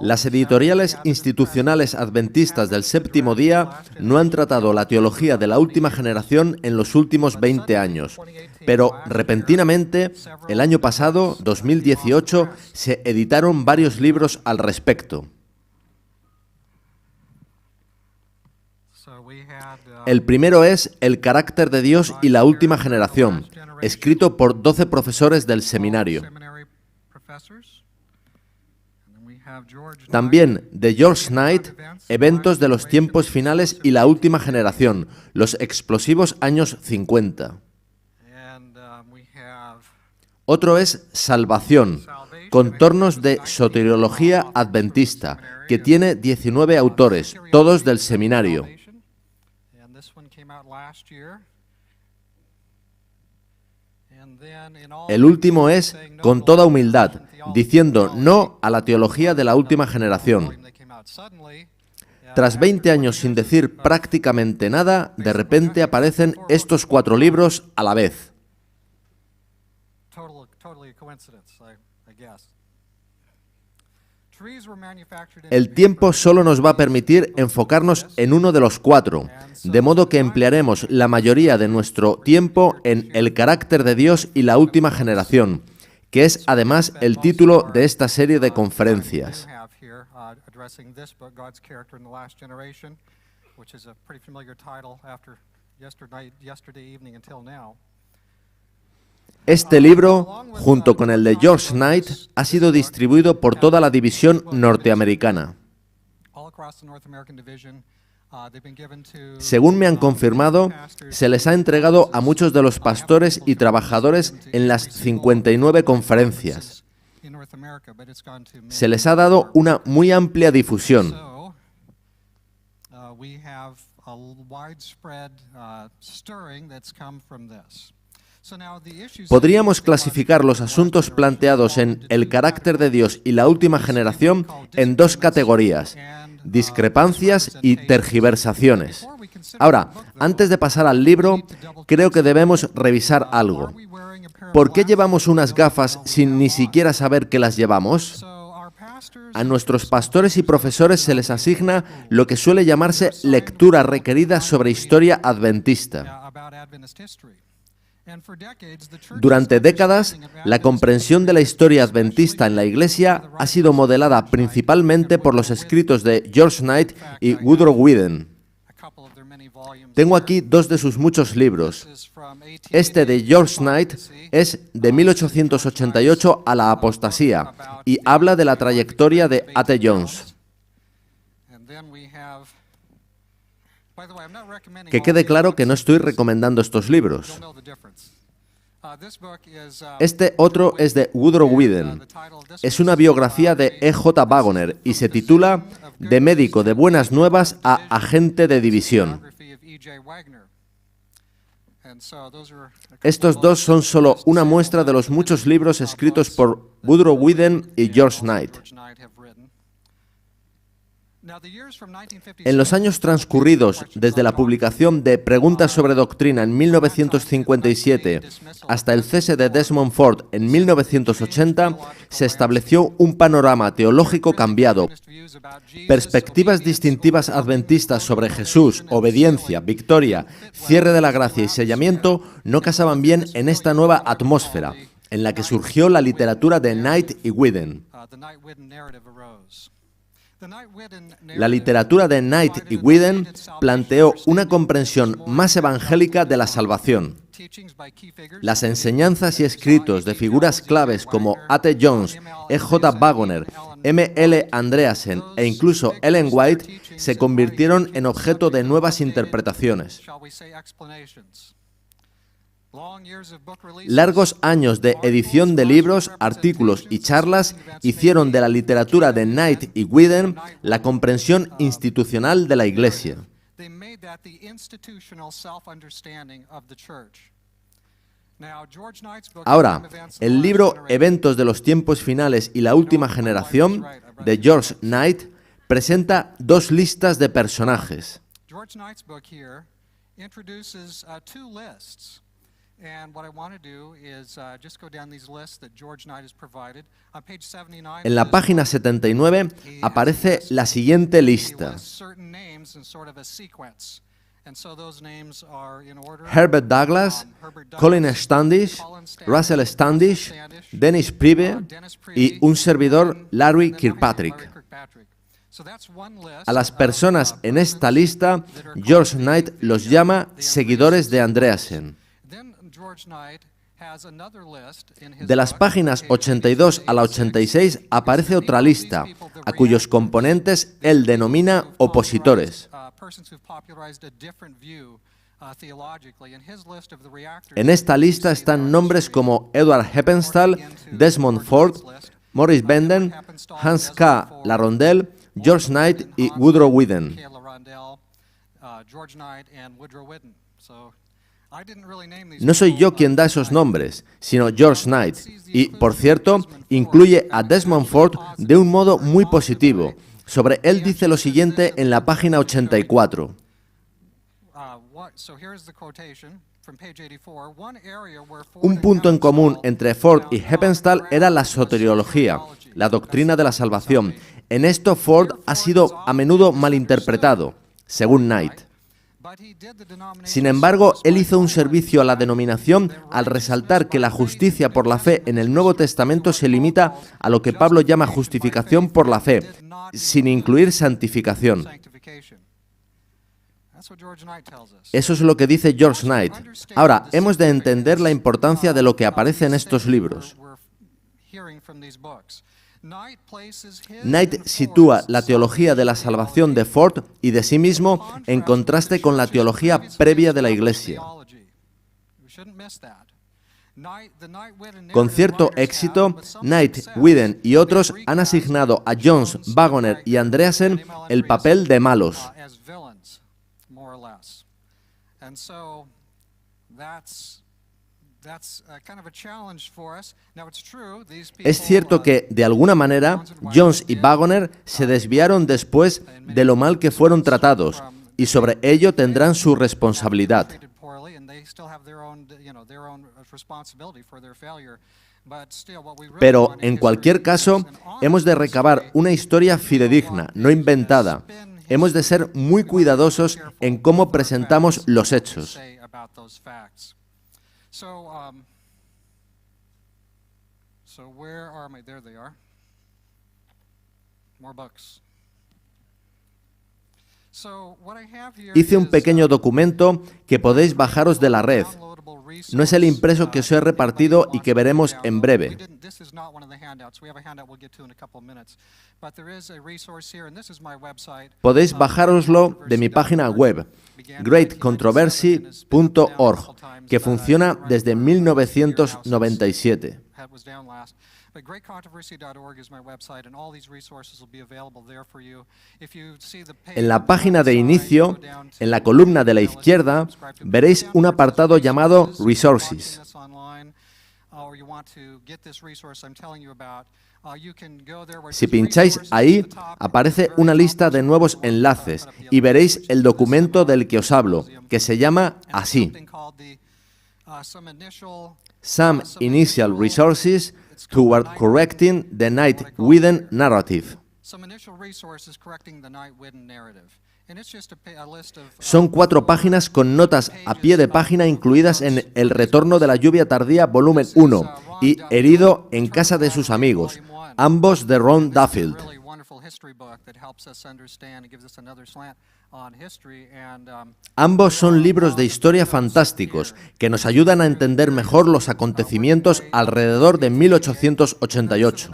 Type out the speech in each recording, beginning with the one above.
Las editoriales institucionales adventistas del séptimo día no han tratado la teología de la última generación en los últimos 20 años, pero repentinamente, el año pasado, 2018, se editaron varios libros al respecto. El primero es El carácter de Dios y la última generación, escrito por 12 profesores del seminario. También de George Knight, Eventos de los tiempos finales y la última generación, los explosivos años 50. Otro es Salvación, Contornos de soteriología adventista, que tiene 19 autores, todos del seminario. El último es Con toda humildad, diciendo no a la teología de la última generación. Tras 20 años sin decir prácticamente nada, de repente aparecen estos 4 libros a la vez. El tiempo solo nos va a permitir enfocarnos en uno de los 4, de modo que emplearemos la mayoría de nuestro tiempo en El carácter de Dios y la última generación, que es además el título de esta serie de conferencias. Este libro, junto con el de George Knight, ha sido distribuido por toda la división norteamericana. Según me han confirmado, se les ha entregado a muchos de los pastores y trabajadores en las 59 conferencias. Se les ha dado una muy amplia difusión. Podríamos clasificar los asuntos planteados en El carácter de Dios y la última generación en 2 categorías: discrepancias y tergiversaciones. Ahora, antes de pasar al libro, creo que debemos revisar algo. ¿Por qué llevamos unas gafas sin ni siquiera saber que las llevamos? A nuestros pastores y profesores se les asigna lo que suele llamarse lectura requerida sobre historia adventista. Durante décadas, la comprensión de la historia adventista en la Iglesia ha sido modelada principalmente por los escritos de George Knight y Woodrow Wilson. Tengo aquí 2 de sus muchos libros. Este de George Knight es de 1888 a la apostasía y habla de la trayectoria de A.T. Jones. Que quede claro que no estoy recomendando estos libros. Este otro es de Woodrow Wilson. Es una biografía de E.J. Waggoner y se titula De médico de buenas nuevas a agente de división. Estos 2 son solo una muestra de los muchos libros escritos por Woodrow Wilson y George Knight. En los años transcurridos desde la publicación de Preguntas sobre Doctrina en 1957 hasta el cese de Desmond Ford en 1980, se estableció un panorama teológico cambiado. Perspectivas distintivas adventistas sobre Jesús, obediencia, victoria, cierre de la gracia y sellamiento no casaban bien en esta nueva atmósfera, en la que surgió la literatura de Knight y Whedon. La literatura de Knight y Whedon planteó una comprensión más evangélica de la salvación. Las enseñanzas y escritos de figuras claves como A.T. Jones, E.J. Waggoner, M.L. Andreasen e incluso Ellen White se convirtieron en objeto de nuevas interpretaciones. Largos años de edición de libros, artículos y charlas hicieron de la literatura de Knight y Whedon la comprensión institucional de la Iglesia. Ahora, el libro Eventos de los tiempos finales y la última generación, de George Knight, presenta 2 listas de personajes. En la página 79 aparece la siguiente lista: Herbert Douglas, Colin Standish, Russell Standish, Dennis Priebe y un servidor, Larry Kirkpatrick. A las personas en esta lista, George Knight los llama seguidores de Andreasen. De las páginas 82 a la 86 aparece otra lista, a cuyos componentes él denomina opositores. En esta lista están nombres como Edward Heppenstall, Desmond Ford, Maurice Benden, Hans K. LaRondelle, George Knight y Woodrow Wilson. No soy yo quien da esos nombres, sino George Knight. Y, por cierto, incluye a Desmond Ford de un modo muy positivo. Sobre él dice lo siguiente en la página 84. Un punto en común entre Ford y Heppenstall era la soteriología, la doctrina de la salvación. En esto Ford ha sido a menudo malinterpretado, según Knight. Sin embargo, él hizo un servicio a la denominación al resaltar que la justicia por la fe en el Nuevo Testamento se limita a lo que Pablo llama justificación por la fe, sin incluir santificación. Eso es lo que dice George Knight. Ahora, hemos de entender la importancia de lo que aparece en estos libros. Knight sitúa la teología de la salvación de Ford y de sí mismo en contraste con la teología previa de la Iglesia. Con cierto éxito, Knight, Whedon y otros han asignado a Jones, Wagoner y Andreasen el papel de malos. Es cierto que, de alguna manera, Jones y Wagoner se desviaron después de lo mal que fueron tratados, y sobre ello tendrán su responsabilidad. Pero, en cualquier caso, hemos de recabar una historia fidedigna, no inventada. Hemos de ser muy cuidadosos en cómo presentamos los hechos. Hice un pequeño documento que podéis bajaros de la red. No es el impreso que os he repartido y que veremos en breve. Podéis bajároslo de mi página web, greatcontroversy.org, que funciona desde 1997. En la página de inicio, en la columna de la izquierda, veréis un apartado llamado Resources. Si pincháis ahí, aparece una lista de nuevos enlaces y veréis el documento del que os hablo, que se llama así: Some Initial Resources Toward Correcting the Knight-Whedon Narrative. Son 4 páginas con notas a pie de página incluidas en El retorno de la lluvia tardía, volumen 1, y Herido en casa de sus amigos, ambos de Ron Duffield. Ambos son libros de historia fantásticos que nos ayudan a entender mejor los acontecimientos alrededor de 1888.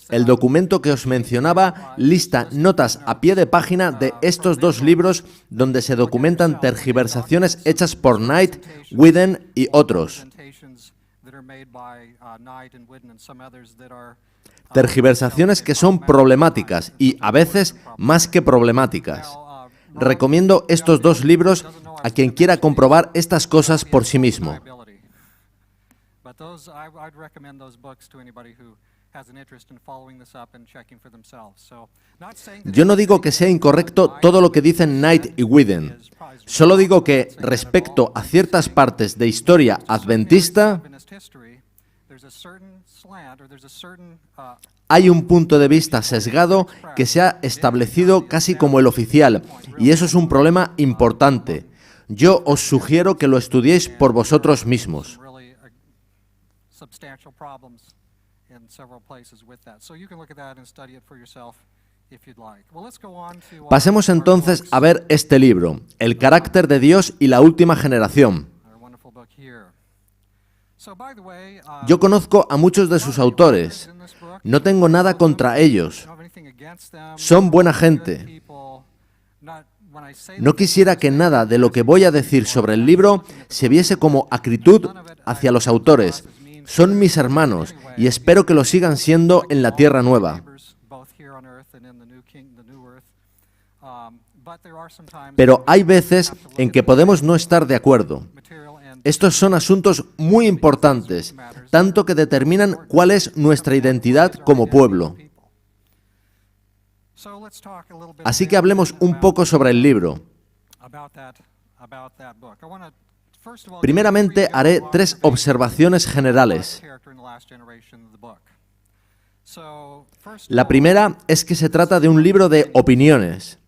El documento que os mencionaba lista notas a pie de página de estos 2 libros donde se documentan tergiversaciones hechas por Knight, Whedon y otros. Tergiversaciones que son problemáticas y, a veces, más que problemáticas. Recomiendo estos 2 libros a quien quiera comprobar estas cosas por sí mismo. Yo no digo que sea incorrecto todo lo que dicen Knight y Whedon. Solo digo que, respecto a ciertas partes de historia adventista, hay un punto de vista sesgado que se ha establecido casi como el oficial, y eso es un problema importante. Yo os sugiero que lo estudiéis por vosotros mismos. Pasemos entonces a ver este libro, El carácter de Dios y la última generación. Yo conozco a muchos de sus autores. No tengo nada contra ellos. Son buena gente. No quisiera que nada de lo que voy a decir sobre el libro se viese como acritud hacia los autores. Son mis hermanos y espero que lo sigan siendo en la Tierra Nueva. Pero hay veces en que podemos no estar de acuerdo. Estos son asuntos muy importantes, tanto que determinan cuál es nuestra identidad como pueblo. Así que hablemos un poco sobre el libro. Primeramente, haré 3 observaciones generales. La primera es que se trata de un libro de opiniones.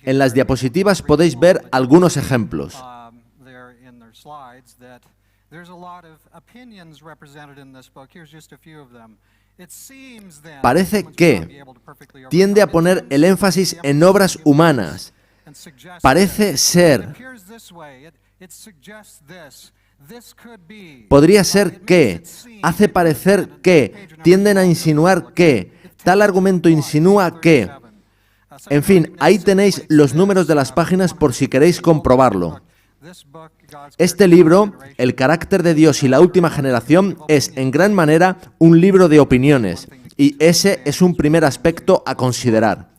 En las diapositivas podéis ver algunos ejemplos. Parece que tiende a poner el énfasis en obras humanas. Parece ser. Podría ser que. Hace parecer que. Tienden a insinuar que. Tal argumento insinúa que. En fin, ahí tenéis los números de las páginas por si queréis comprobarlo. Este libro, El carácter de Dios y la última generación, es en gran manera un libro de opiniones, y ese es un primer aspecto a considerar.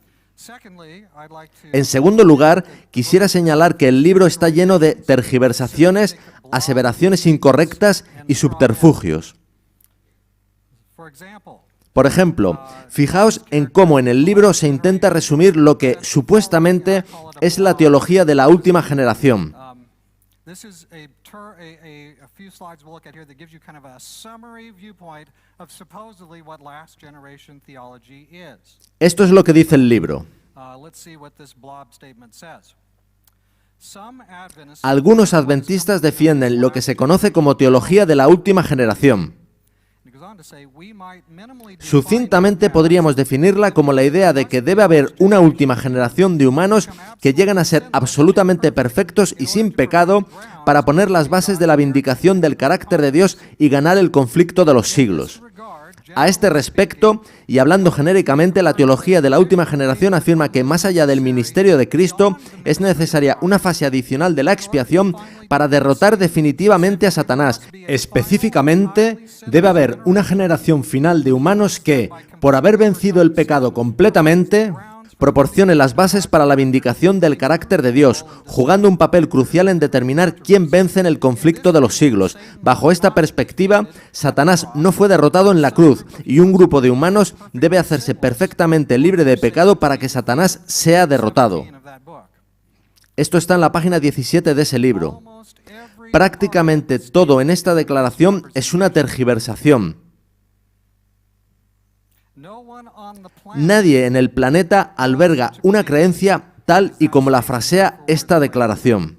En segundo lugar, quisiera señalar que el libro está lleno de tergiversaciones, aseveraciones incorrectas y subterfugios. Por ejemplo, fijaos en cómo en el libro se intenta resumir lo que supuestamente es la teología de la última generación. Esto es lo que dice el libro. Algunos adventistas defienden lo que se conoce como teología de la última generación. Sucintamente podríamos definirla como la idea de que debe haber una última generación de humanos que llegan a ser absolutamente perfectos y sin pecado para poner las bases de la vindicación del carácter de Dios y ganar el conflicto de los siglos. A este respecto, y hablando genéricamente, la teología de la última generación afirma que más allá del ministerio de Cristo es necesaria una fase adicional de la expiación para derrotar definitivamente a Satanás. Específicamente, debe haber una generación final de humanos que, por haber vencido el pecado completamente, proporcione las bases para la vindicación del carácter de Dios, jugando un papel crucial en determinar quién vence en el conflicto de los siglos. Bajo esta perspectiva, Satanás no fue derrotado en la cruz, y un grupo de humanos debe hacerse perfectamente libre de pecado para que Satanás sea derrotado. Esto está en la página 17 de ese libro. Prácticamente todo en esta declaración es una tergiversación. Nadie en el planeta alberga una creencia tal y como la frasea esta declaración.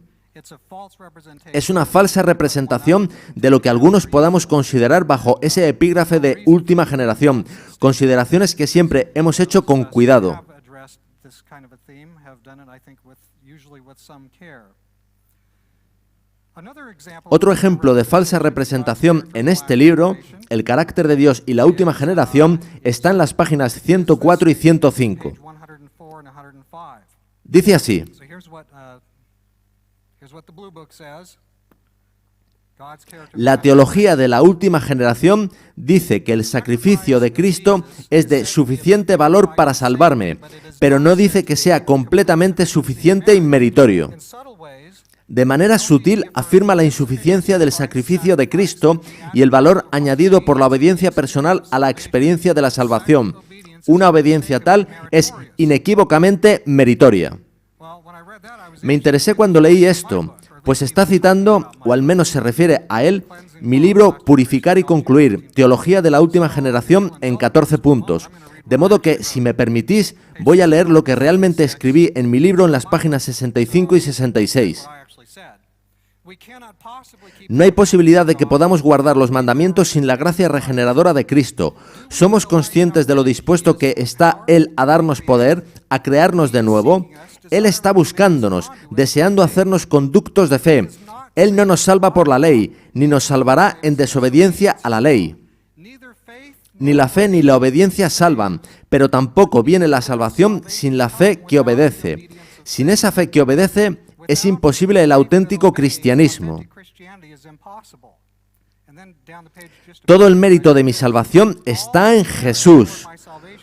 Es una falsa representación de lo que algunos podamos considerar bajo ese epígrafe de última generación, consideraciones que siempre hemos hecho con cuidado. Otro ejemplo de falsa representación en este libro, El carácter de Dios y la última generación, está en las páginas 104 y 105. Dice así: la teología de la última generación dice que el sacrificio de Cristo es de suficiente valor para salvarme, pero no dice que sea completamente suficiente y meritorio. de manera sutil afirma la insuficiencia del sacrificio de Cristo y el valor añadido por la obediencia personal a la experiencia de la salvación. Una obediencia tal es inequívocamente meritoria. Me interesé cuando leí esto, pues está citando, o al menos se refiere a él, mi libro Purificar y Concluir, Teología de la Última Generación en 14 puntos. De modo que, si me permitís, voy a leer lo que realmente escribí en mi libro en las páginas 65 y 66. No hay posibilidad de que podamos guardar los mandamientos sin la gracia regeneradora de Cristo. ¿Somos conscientes de lo dispuesto que está Él a darnos poder, a crearnos de nuevo? Él está buscándonos, deseando hacernos conductos de fe. Él no nos salva por la ley, ni nos salvará en desobediencia a la ley. Ni la fe ni la obediencia salvan, pero tampoco viene la salvación sin la fe que obedece. Sin esa fe que obedece, es imposible el auténtico cristianismo. Todo el mérito de mi salvación está en Jesús.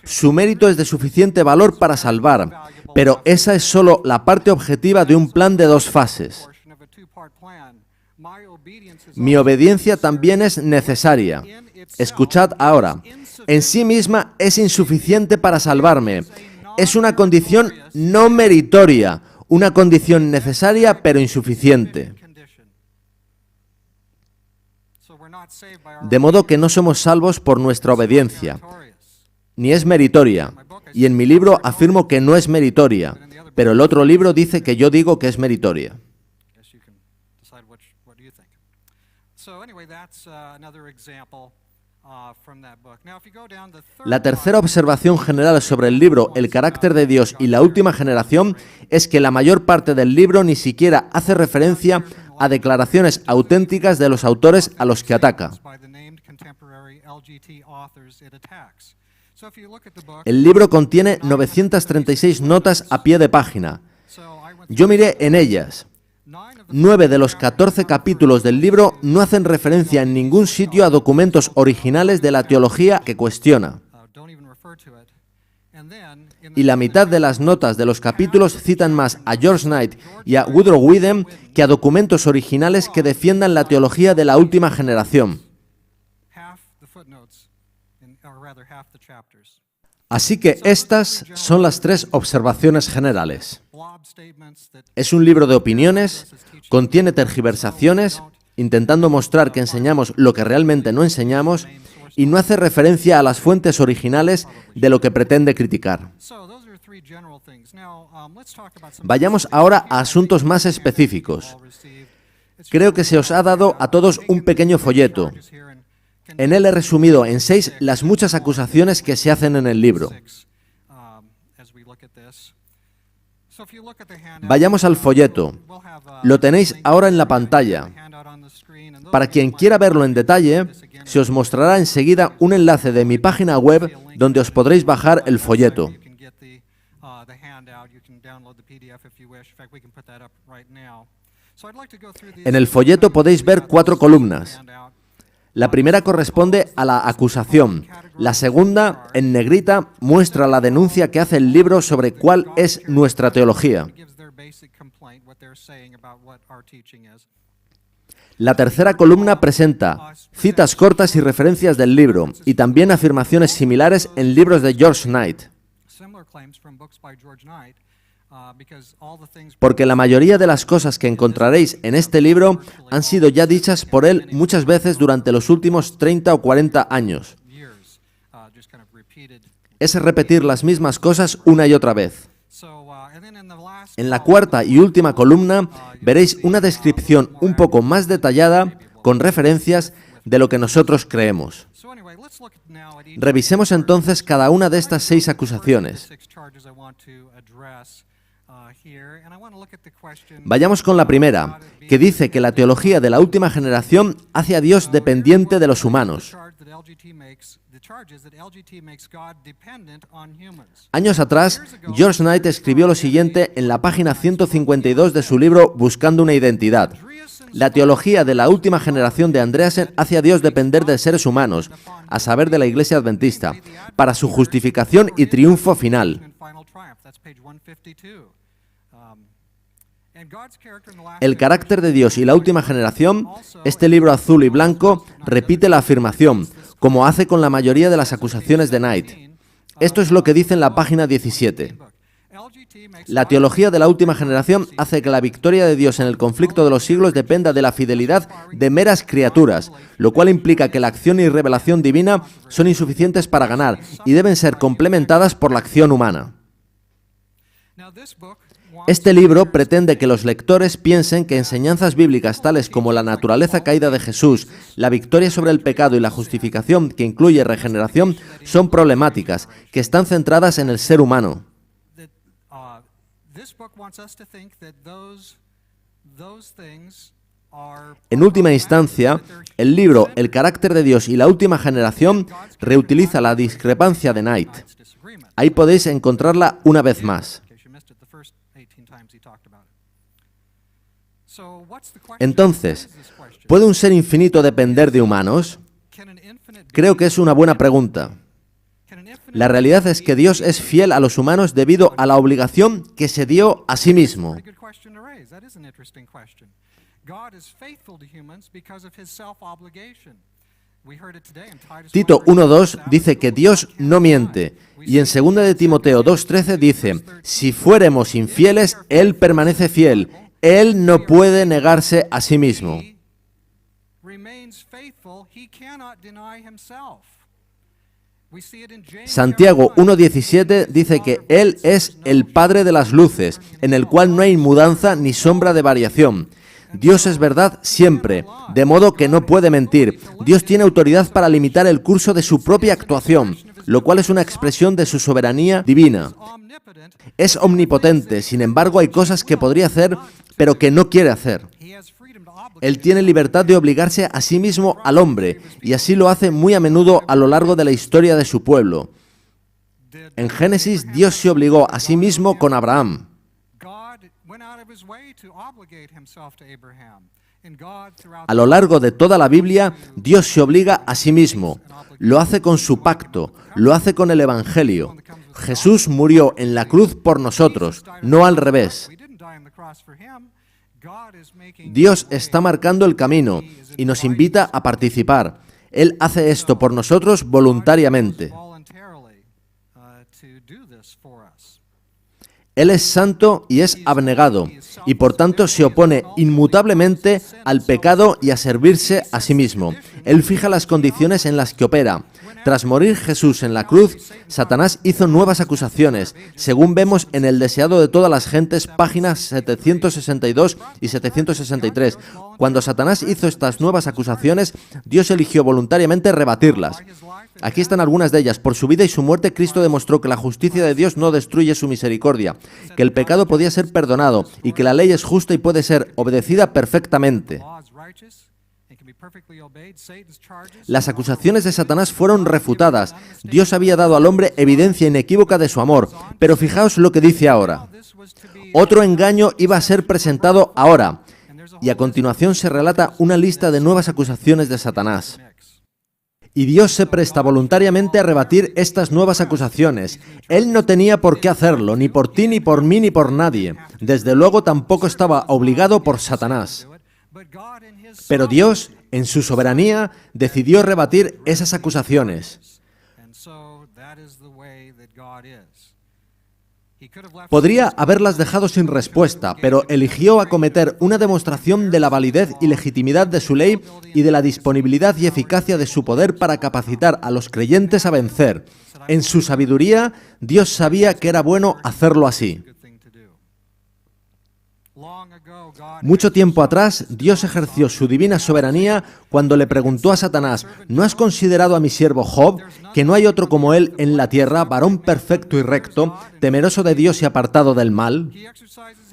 Su mérito es de suficiente valor para salvar, pero esa es solo la parte objetiva de un plan de dos fases. Mi obediencia también es necesaria. Escuchad ahora. En sí misma es insuficiente para salvarme. Es una condición no meritoria, una condición necesaria pero insuficiente. De modo que no somos salvos por nuestra obediencia, ni es meritoria. Y en mi libro afirmo que no es meritoria, pero el otro libro dice que yo digo que es meritoria. La tercera observación general sobre el libro El carácter de Dios y la última generación es que la mayor parte del libro ni siquiera hace referencia a declaraciones auténticas de los autores a los que ataca. El libro contiene 936 notas a pie de página. Yo miré en ellas. 9 de los 14 capítulos del libro no hacen referencia en ningún sitio a documentos originales de la teología que cuestiona. Y la mitad de las notas de los capítulos citan más a George Knight y a Woodrow Wilson que a documentos originales que defiendan la teología de la última generación. Así que estas son las tres observaciones generales. Es un libro de opiniones, contiene tergiversaciones, intentando mostrar que enseñamos lo que realmente no enseñamos, y no hace referencia a las fuentes originales de lo que pretende criticar. Vayamos ahora a asuntos más específicos. Creo que se os ha dado a todos un pequeño folleto. En él he resumido en 6 las muchas acusaciones que se hacen en el libro. Vayamos al folleto. Lo tenéis ahora en la pantalla. Para quien quiera verlo en detalle, se os mostrará enseguida un enlace de mi página web donde os podréis bajar el folleto. En el folleto podéis ver 4 columnas. La primera corresponde a la acusación. La segunda, en negrita, muestra la denuncia que hace el libro sobre cuál es nuestra teología. La tercera columna presenta citas cortas y referencias del libro, y también afirmaciones similares en libros de George Knight. Porque la mayoría de las cosas que encontraréis en este libro han sido ya dichas por él muchas veces durante los últimos 30 o 40 años. Es repetir las mismas cosas una y otra vez. En la cuarta y última columna veréis una descripción un poco más detallada, con referencias de lo que nosotros creemos. Revisemos entonces cada una de estas 6 acusaciones. Vayamos con la primera, que dice que la teología de la última generación hace a Dios dependiente de los humanos. Años atrás, George Knight escribió lo siguiente en la página 152 de su libro Buscando una identidad. La teología de la última generación de Andreasen hace a Dios depender de seres humanos, a saber de la Iglesia Adventista, para su justificación y triunfo final. El carácter de Dios y la última generación, este libro azul y blanco repite la afirmación, como hace con la mayoría de las acusaciones de Knight. Esto es lo que dice en la página 17. La teología de la última generación hace que la victoria de Dios en el conflicto de los siglos dependa de la fidelidad de meras criaturas, lo cual implica que la acción y revelación divina son insuficientes para ganar y deben ser complementadas por la acción humana. Este libro pretende que los lectores piensen que enseñanzas bíblicas tales como la naturaleza caída de Jesús, la victoria sobre el pecado y la justificación que incluye regeneración son problemáticas, que están centradas en el ser humano. En última instancia, el libro El carácter de Dios y la última generación reutiliza la discrepancia de Knight. Ahí podéis encontrarla una vez más. Entonces, ¿puede un ser infinito depender de humanos? Creo que es una buena pregunta. La realidad es que Dios es fiel a los humanos debido a la obligación que se dio a sí mismo. Tito 1:2 dice que Dios no miente, y en 2 de Timoteo 2:13 dice, si fuéramos infieles, Él permanece fiel, Él no puede negarse a sí mismo. Santiago 1:17 dice que Él es el Padre de las luces, en el cual no hay mudanza ni sombra de variación. Dios es verdad siempre, de modo que no puede mentir. Dios tiene autoridad para limitar el curso de su propia actuación, lo cual es una expresión de su soberanía divina. Es omnipotente, sin embargo hay cosas que podría hacer, pero que no quiere hacer. Él tiene libertad de obligarse a sí mismo al hombre, y así lo hace muy a menudo a lo largo de la historia de su pueblo. En Génesis, Dios se obligó a sí mismo con Abraham. A lo largo de toda la Biblia, Dios se obliga a sí mismo. Lo hace con su pacto, lo hace con el Evangelio. Jesús murió en la cruz por nosotros, no al revés. Dios está marcando el camino y nos invita a participar. Él hace esto por nosotros voluntariamente. Él es santo y es abnegado, y por tanto se opone inmutablemente al pecado y a servirse a sí mismo. Él fija las condiciones en las que opera. Tras morir Jesús en la cruz, Satanás hizo nuevas acusaciones, según vemos en El deseado de todas las gentes, páginas 762 y 763. Cuando Satanás hizo estas nuevas acusaciones, Dios eligió voluntariamente rebatirlas. Aquí están algunas de ellas. Por su vida y su muerte, Cristo demostró que la justicia de Dios no destruye su misericordia, que el pecado podía ser perdonado y que la ley es justa y puede ser obedecida perfectamente. Las acusaciones de Satanás fueron refutadas. Dios había dado al hombre evidencia inequívoca de su amor, pero fijaos lo que dice ahora. Otro engaño iba a ser presentado ahora, y a continuación se relata una lista de nuevas acusaciones de Satanás. Y Dios se presta voluntariamente a rebatir estas nuevas acusaciones. Él no tenía por qué hacerlo, ni por ti, ni por mí, ni por nadie. Desde luego tampoco estaba obligado por Satanás. Pero Dios, en su soberanía, decidió rebatir esas acusaciones. Podría haberlas dejado sin respuesta, pero eligió acometer una demostración de la validez y legitimidad de su ley y de la disponibilidad y eficacia de su poder para capacitar a los creyentes a vencer. En su sabiduría, Dios sabía que era bueno hacerlo así. Mucho tiempo atrás, Dios ejerció su divina soberanía cuando le preguntó a Satanás, ¿no has considerado a mi siervo Job, que no hay otro como él en la tierra, varón perfecto y recto, temeroso de Dios y apartado del mal?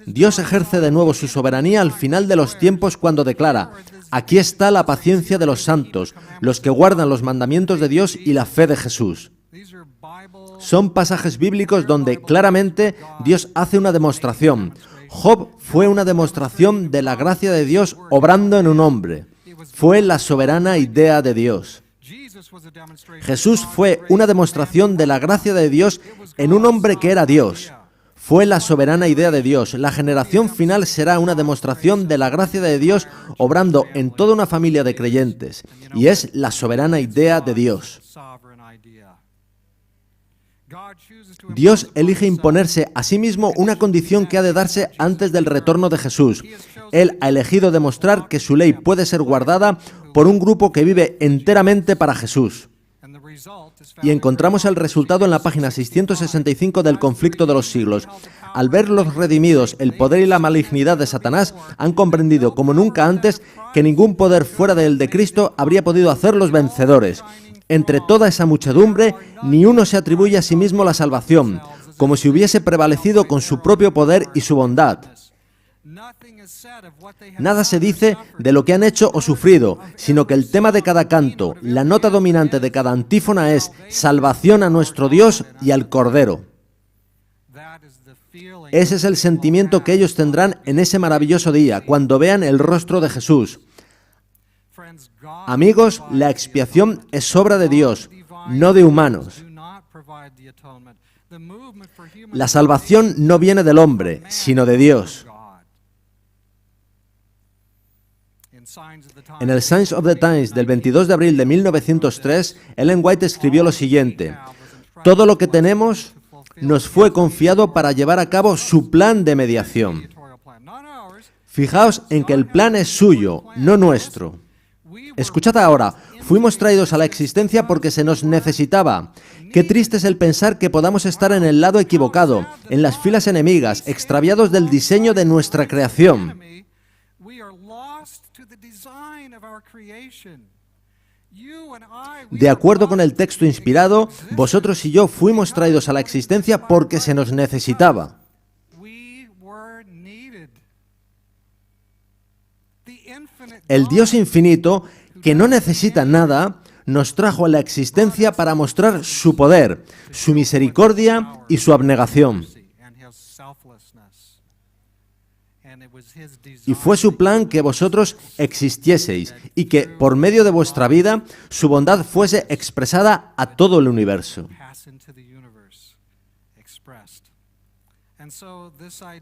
Dios ejerce de nuevo su soberanía al final de los tiempos cuando declara, aquí está la paciencia de los santos, los que guardan los mandamientos de Dios y la fe de Jesús. Son pasajes bíblicos donde claramente Dios hace una demostración. Job fue una demostración de la gracia de Dios obrando en un hombre. Fue la soberana idea de Dios. Jesús fue una demostración de la gracia de Dios en un hombre que era Dios. Fue la soberana idea de Dios. La generación final será una demostración de la gracia de Dios obrando en toda una familia de creyentes. Y es la soberana idea de Dios. Dios elige imponerse a sí mismo una condición que ha de darse antes del retorno de Jesús. Él ha elegido demostrar que su ley puede ser guardada por un grupo que vive enteramente para Jesús. Y encontramos el resultado en la página 665 del Conflicto de los Siglos. Al ver los redimidos el poder y la malignidad de Satanás, han comprendido como nunca antes que ningún poder fuera del de Cristo habría podido hacerlos vencedores. Entre toda esa muchedumbre, ni uno se atribuye a sí mismo la salvación, como si hubiese prevalecido con su propio poder y su bondad. Nada se dice de lo que han hecho o sufrido, sino que el tema de cada canto, la nota dominante de cada antífona es salvación a nuestro Dios y al Cordero. Ese es el sentimiento que ellos tendrán en ese maravilloso día, cuando vean el rostro de Jesús. Amigos, la expiación es obra de Dios, no de humanos. La salvación no viene del hombre, sino de Dios. En el Signs of the Times del 22 de abril de 1903, Ellen White escribió lo siguiente: todo lo que tenemos nos fue confiado para llevar a cabo su plan de mediación. Fijaos en que el plan es suyo, no nuestro. Escuchad ahora, fuimos traídos a la existencia porque se nos necesitaba. Qué triste es el pensar que podamos estar en el lado equivocado, en las filas enemigas, extraviados del diseño de nuestra creación. De acuerdo con el texto inspirado, vosotros y yo fuimos traídos a la existencia porque se nos necesitaba. El Dios infinito, que no necesita nada, nos trajo a la existencia para mostrar su poder, su misericordia y su abnegación. Y fue su plan que vosotros existieseis y que, por medio de vuestra vida, su bondad fuese expresada a todo el universo.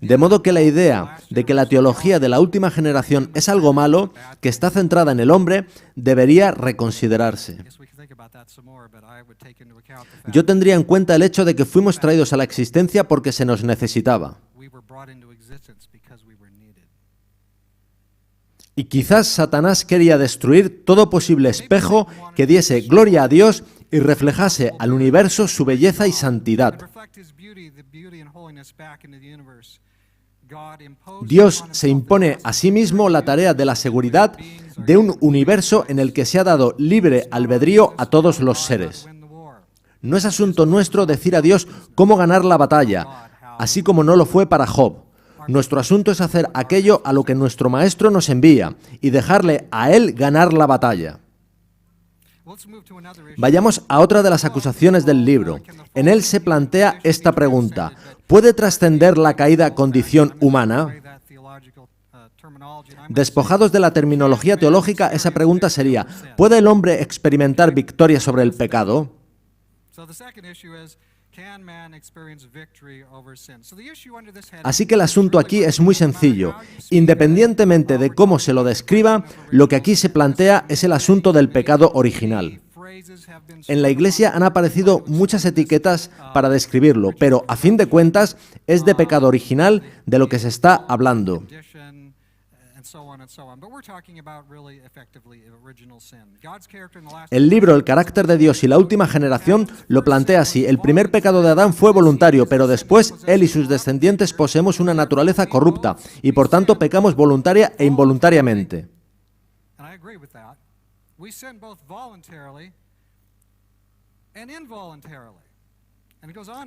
De modo que la idea de que la teología de la última generación es algo malo, que está centrada en el hombre, debería reconsiderarse. Yo tendría en cuenta el hecho de que fuimos traídos a la existencia porque se nos necesitaba. Y quizás Satanás quería destruir todo posible espejo que diese gloria a Dios y reflejase al universo su belleza y santidad. Dios se impone a sí mismo la tarea de la seguridad de un universo en el que se ha dado libre albedrío a todos los seres. No es asunto nuestro decir a Dios cómo ganar la batalla, así como no lo fue para Job. Nuestro asunto es hacer aquello a lo que nuestro Maestro nos envía y dejarle a Él ganar la batalla. Vayamos a otra de las acusaciones del libro. En él se plantea esta pregunta: ¿puede trascender la caída condición humana? Despojados de la terminología teológica, esa pregunta sería: ¿puede el hombre experimentar victoria sobre el pecado? Así que el asunto aquí es muy sencillo. Independientemente de cómo se lo describa, lo que aquí se plantea es el asunto del pecado original. En la Iglesia han aparecido muchas etiquetas para describirlo, pero a fin de cuentas es de pecado original de lo que se está hablando. El libro El carácter de Dios y la última generación lo plantea así: el primer pecado de Adán fue voluntario, pero después él y sus descendientes poseemos una naturaleza corrupta y por tanto pecamos voluntaria e involuntariamente.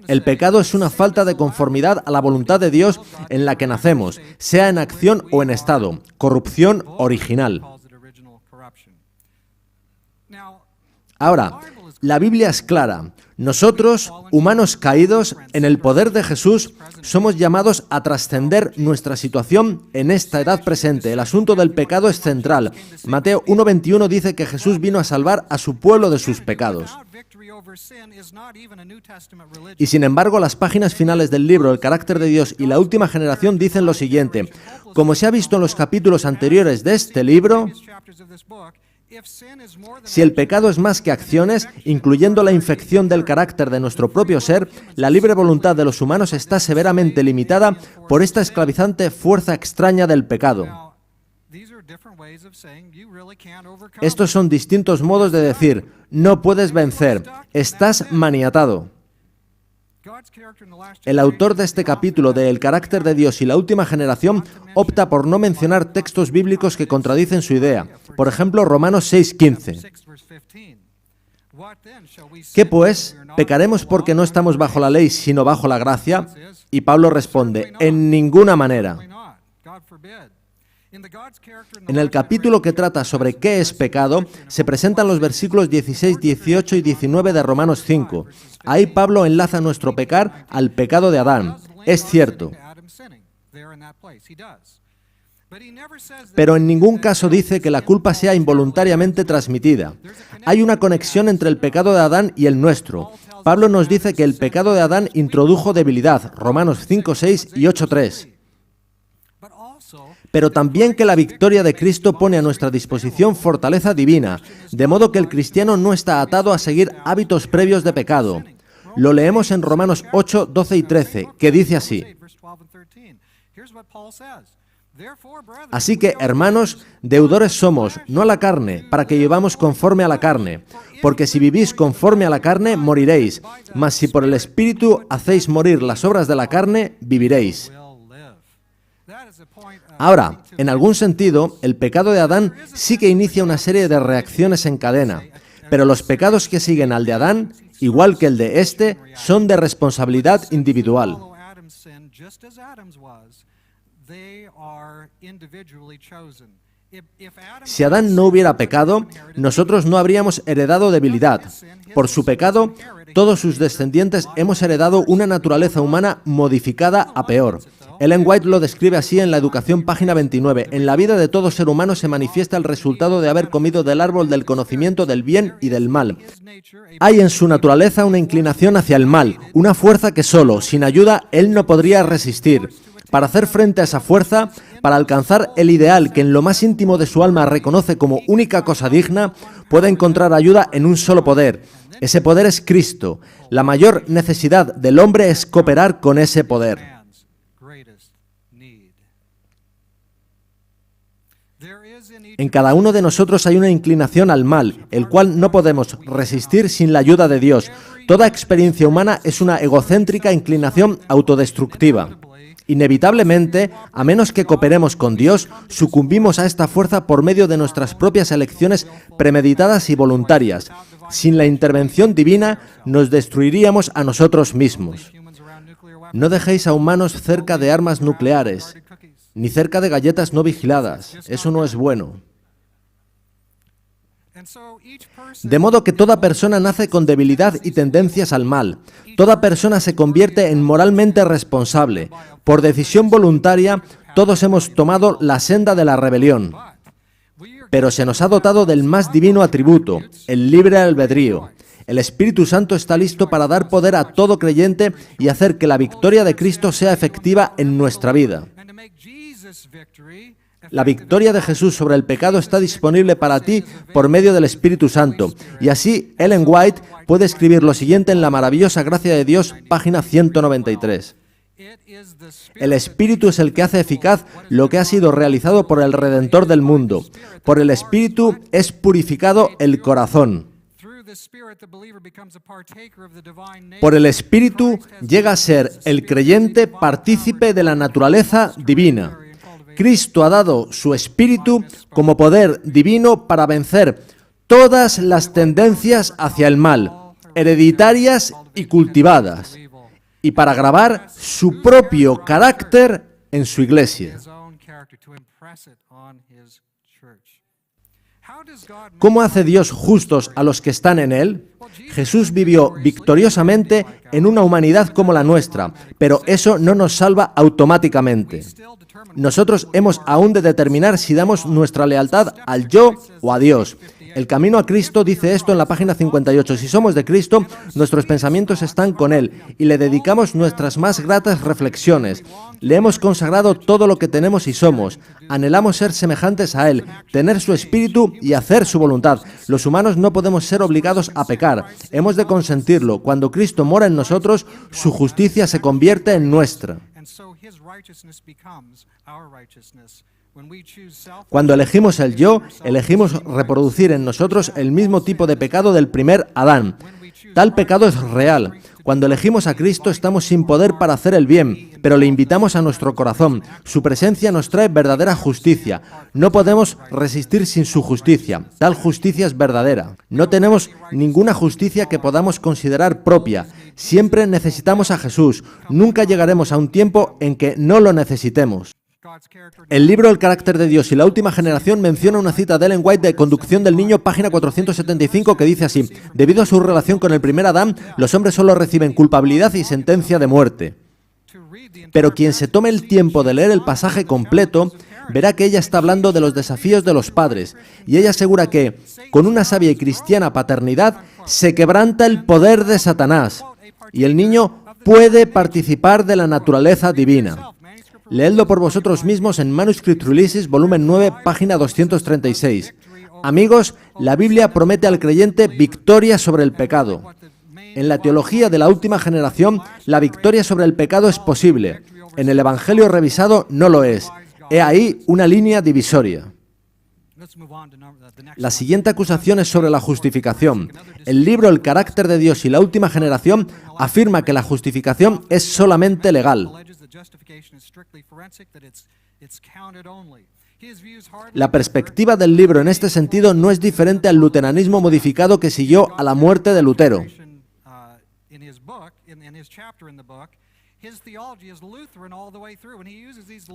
El pecado es una falta de conformidad a la voluntad de Dios en la que nacemos, sea en acción o en estado, corrupción original. Ahora, la Biblia es clara. Nosotros, humanos caídos, en el poder de Jesús, somos llamados a trascender nuestra situación en esta edad presente. El asunto del pecado es central. Mateo 1:21 dice que Jesús vino a salvar a su pueblo de sus pecados. Y sin embargo, las páginas finales del libro El carácter de Dios y la última generación dicen lo siguiente: como se ha visto en los capítulos anteriores de este libro, si el pecado es más que acciones, incluyendo la infección del carácter de nuestro propio ser, la libre voluntad de los humanos está severamente limitada por esta esclavizante fuerza extraña del pecado. Estos son distintos modos de decir: no puedes vencer, estás maniatado. El autor de este capítulo de El carácter de Dios y la última generación opta por no mencionar textos bíblicos que contradicen su idea. Por ejemplo, Romanos 6:15. ¿Qué pues? ¿Pecaremos porque no estamos bajo la ley, sino bajo la gracia? Y Pablo responde: en ninguna manera. En el capítulo que trata sobre qué es pecado, se presentan los versículos 16, 18 y 19 de Romanos 5. Ahí Pablo enlaza nuestro pecar al pecado de Adán. Es cierto. Pero en ningún caso dice que la culpa sea involuntariamente transmitida. Hay una conexión entre el pecado de Adán y el nuestro. Pablo nos dice que el pecado de Adán introdujo debilidad, Romanos 5:6 y 8:3. Pero también que la victoria de Cristo pone a nuestra disposición fortaleza divina, de modo que el cristiano no está atado a seguir hábitos previos de pecado. Lo leemos en Romanos 8, 12 y 13, que dice así: así que, hermanos, deudores somos, no a la carne, para que vivamos conforme a la carne. Porque si vivís conforme a la carne, moriréis. Mas si por el Espíritu hacéis morir las obras de la carne, viviréis. Ahora, en algún sentido, el pecado de Adán sí que inicia una serie de reacciones en cadena, pero los pecados que siguen al de Adán, igual que el de este, son de responsabilidad individual. Si Adán no hubiera pecado, nosotros no habríamos heredado debilidad. Por su pecado, todos sus descendientes hemos heredado una naturaleza humana modificada a peor. Ellen White lo describe así en La Educación, página 29. En la vida de todo ser humano se manifiesta el resultado de haber comido del árbol del conocimiento del bien y del mal. Hay en su naturaleza una inclinación hacia el mal, una fuerza que solo, sin ayuda, él no podría resistir. Para hacer frente a esa fuerza, para alcanzar el ideal que en lo más íntimo de su alma reconoce como única cosa digna, puede encontrar ayuda en un solo poder. Ese poder es Cristo. La mayor necesidad del hombre es cooperar con ese poder. En cada uno de nosotros hay una inclinación al mal, el cual no podemos resistir sin la ayuda de Dios. Toda experiencia humana es una egocéntrica inclinación autodestructiva. Inevitablemente, a menos que cooperemos con Dios, sucumbimos a esta fuerza por medio de nuestras propias elecciones premeditadas y voluntarias. Sin la intervención divina, nos destruiríamos a nosotros mismos. No dejéis a humanos cerca de armas nucleares, ni cerca de galletas no vigiladas. Eso no es bueno. De modo que toda persona nace con debilidad y tendencias al mal. Toda persona se convierte en moralmente responsable. Por decisión voluntaria, todos hemos tomado la senda de la rebelión. Pero se nos ha dotado del más divino atributo, el libre albedrío. El Espíritu Santo está listo para dar poder a todo creyente y hacer que la victoria de Cristo sea efectiva en nuestra vida. La victoria de Jesús sobre el pecado está disponible para ti por medio del Espíritu Santo. Y así Ellen White puede escribir lo siguiente en La maravillosa gracia de Dios, página 193. El Espíritu es el que hace eficaz lo que ha sido realizado por el Redentor del mundo. Por el Espíritu es purificado el corazón. Por el Espíritu llega a ser el creyente partícipe de la naturaleza divina. Cristo ha dado su Espíritu como poder divino para vencer todas las tendencias hacia el mal, hereditarias y cultivadas, y para grabar su propio carácter en su iglesia. ¿Cómo hace Dios justos a los que están en Él? Jesús vivió victoriosamente en una humanidad como la nuestra, pero eso no nos salva automáticamente. Nosotros hemos aún de determinar si damos nuestra lealtad al yo o a Dios. El camino a Cristo dice esto en la página 58. Si somos de Cristo, nuestros pensamientos están con Él y le dedicamos nuestras más gratas reflexiones. Le hemos consagrado todo lo que tenemos y somos. Anhelamos ser semejantes a Él, tener su espíritu y hacer su voluntad. Los humanos no podemos ser obligados a pecar. Hemos de consentirlo. Cuando Cristo mora en nosotros, su justicia se convierte en nuestra. Cuando elegimos el yo, elegimos reproducir en nosotros el mismo tipo de pecado del primer Adán. Tal pecado es real. Cuando elegimos a Cristo estamos sin poder para hacer el bien, pero le invitamos a nuestro corazón. Su presencia nos trae verdadera justicia. No podemos resistir sin su justicia. Tal justicia es verdadera. No tenemos ninguna justicia que podamos considerar propia. Siempre necesitamos a Jesús. Nunca llegaremos a un tiempo en que no lo necesitemos. El libro El carácter de Dios y la última generación menciona una cita de Ellen White de Conducción del Niño, página 475, que dice así: debido a su relación con el primer Adán, los hombres solo reciben culpabilidad y sentencia de muerte. Pero quien se tome el tiempo de leer el pasaje completo, verá que ella está hablando de los desafíos de los padres, y ella asegura que, con una sabia y cristiana paternidad, se quebranta el poder de Satanás, y el niño puede participar de la naturaleza divina. Leedlo por vosotros mismos en Manuscript Releases, volumen 9, página 236. Amigos, la Biblia promete al creyente victoria sobre el pecado. En la teología de la última generación, la victoria sobre el pecado es posible. En el Evangelio revisado no lo es. He ahí una línea divisoria. La siguiente acusación es sobre la justificación. El libro El carácter de Dios y la última generación afirma que la justificación es solamente legal. La perspectiva del libro en este sentido no es diferente al luteranismo modificado que siguió a la muerte de Lutero.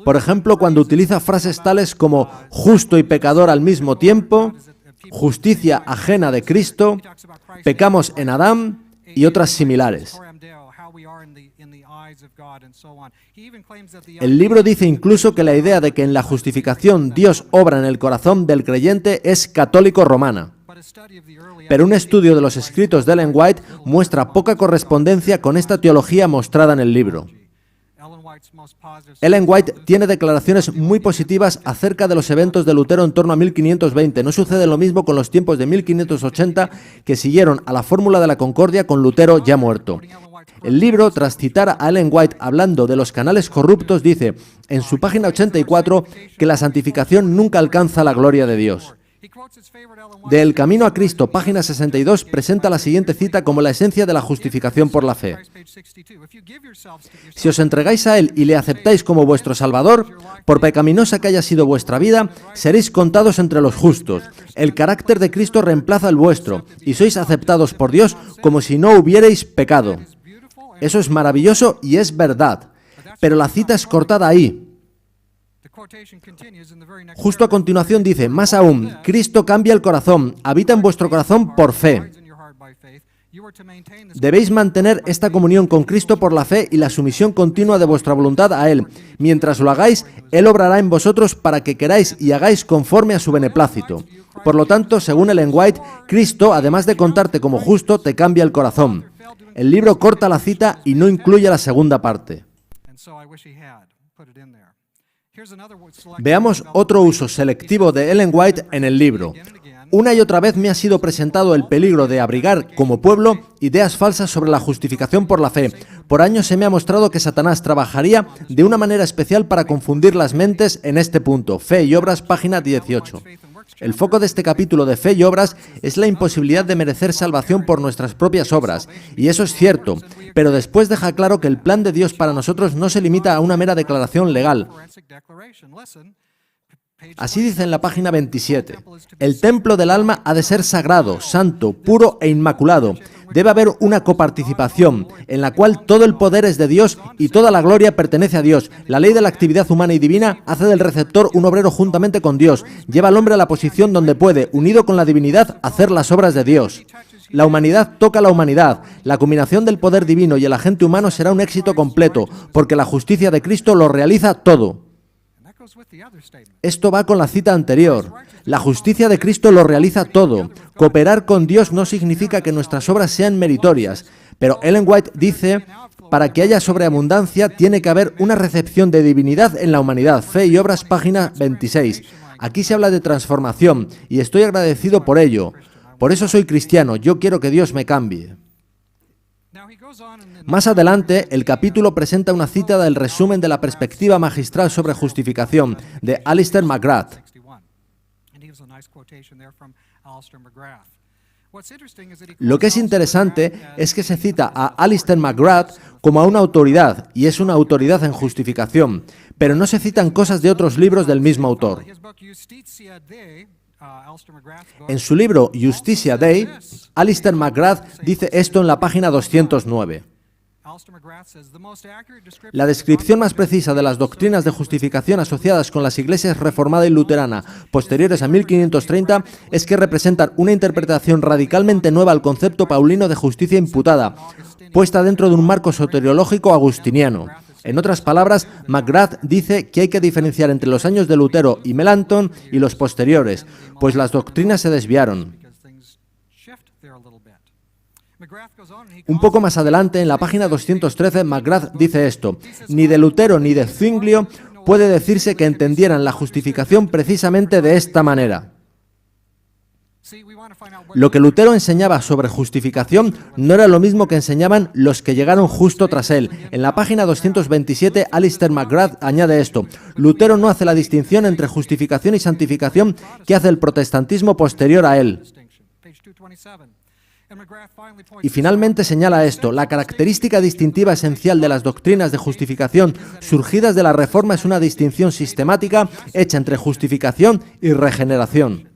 Por ejemplo, cuando utiliza frases tales como justo y pecador al mismo tiempo, justicia ajena de Cristo, pecamos en Adán y otras similares. El libro dice incluso que la idea de que en la justificación Dios obra en el corazón del creyente es católico romana. Pero un estudio de los escritos de Ellen White muestra poca correspondencia con esta teología mostrada en el libro. Ellen White tiene declaraciones muy positivas acerca de los eventos de Lutero en torno a 1520. No sucede lo mismo con los tiempos de 1580 que siguieron a la fórmula de la concordia con Lutero ya muerto. El libro, tras citar a Ellen White hablando de los canales corruptos, dice en su página 84 que la santificación nunca alcanza la gloria de Dios. De El camino a Cristo, página 62, presenta la siguiente cita como la esencia de la justificación por la fe. Si os entregáis a Él y le aceptáis como vuestro Salvador, por pecaminosa que haya sido vuestra vida, seréis contados entre los justos. El carácter de Cristo reemplaza el vuestro, y sois aceptados por Dios como si no hubierais pecado. Eso es maravilloso y es verdad, pero la cita es cortada ahí. Justo a continuación dice, más aún, Cristo cambia el corazón, habita en vuestro corazón por fe. Debéis mantener esta comunión con Cristo por la fe y la sumisión continua de vuestra voluntad a Él. Mientras lo hagáis, Él obrará en vosotros para que queráis y hagáis conforme a su beneplácito. Por lo tanto, según Ellen White, Cristo, además de contarte como justo, te cambia el corazón. El libro corta la cita y no incluye la segunda parte. Veamos otro uso selectivo de Ellen White en el libro. Una y otra vez me ha sido presentado el peligro de abrigar, como pueblo, ideas falsas sobre la justificación por la fe. Por años se me ha mostrado que Satanás trabajaría de una manera especial para confundir las mentes en este punto. Fe y Obras, página 18. El foco de este capítulo de Fe y Obras es la imposibilidad de merecer salvación por nuestras propias obras. Y eso es cierto, pero después deja claro que el plan de Dios para nosotros no se limita a una mera declaración legal. Así dice en la página 27. El templo del alma ha de ser sagrado, santo, puro e inmaculado. Debe haber una coparticipación en la cual todo el poder es de Dios y toda la gloria pertenece a Dios. La ley de la actividad humana y divina hace del receptor un obrero juntamente con Dios. Lleva al hombre a la posición donde puede, unido con la divinidad, hacer las obras de Dios. La humanidad toca a la humanidad. La combinación del poder divino y el agente humano será un éxito completo, porque la justicia de Cristo lo realiza todo. Esto va con la cita anterior. La justicia de Cristo lo realiza todo. Cooperar con Dios no significa que nuestras obras sean meritorias, pero Ellen White dice, para que haya sobreabundancia tiene que haber una recepción de divinidad en la humanidad. Fe y Obras, página 26. Aquí se habla de transformación y estoy agradecido por ello. Por eso soy cristiano, yo quiero que Dios me cambie. Más adelante, el capítulo presenta una cita del resumen de la perspectiva magistral sobre justificación de Alister McGrath. Lo que es interesante es que se cita a Alister McGrath como a una autoridad, y es una autoridad en justificación, pero no se citan cosas de otros libros del mismo autor. En su libro Justitia Dei, Alister McGrath dice esto en la página 209. La descripción más precisa de las doctrinas de justificación asociadas con las iglesias reformada y luterana posteriores a 1530 es que representan una interpretación radicalmente nueva al concepto paulino de justicia imputada, puesta dentro de un marco soteriológico agustiniano. En otras palabras, McGrath dice que hay que diferenciar entre los años de Lutero y Melanchthon y los posteriores, pues las doctrinas se desviaron. Un poco más adelante, en la página 213, McGrath dice esto: ni de Lutero ni de Zwinglio puede decirse que entendieran la justificación precisamente de esta manera. Lo que Lutero enseñaba sobre justificación no era lo mismo que enseñaban los que llegaron justo tras él. En la página 227, Alister McGrath añade esto: Lutero no hace la distinción entre justificación y santificación que hace el protestantismo posterior a él. Y finalmente señala esto: la característica distintiva esencial de las doctrinas de justificación surgidas de la Reforma es una distinción sistemática hecha entre justificación y regeneración.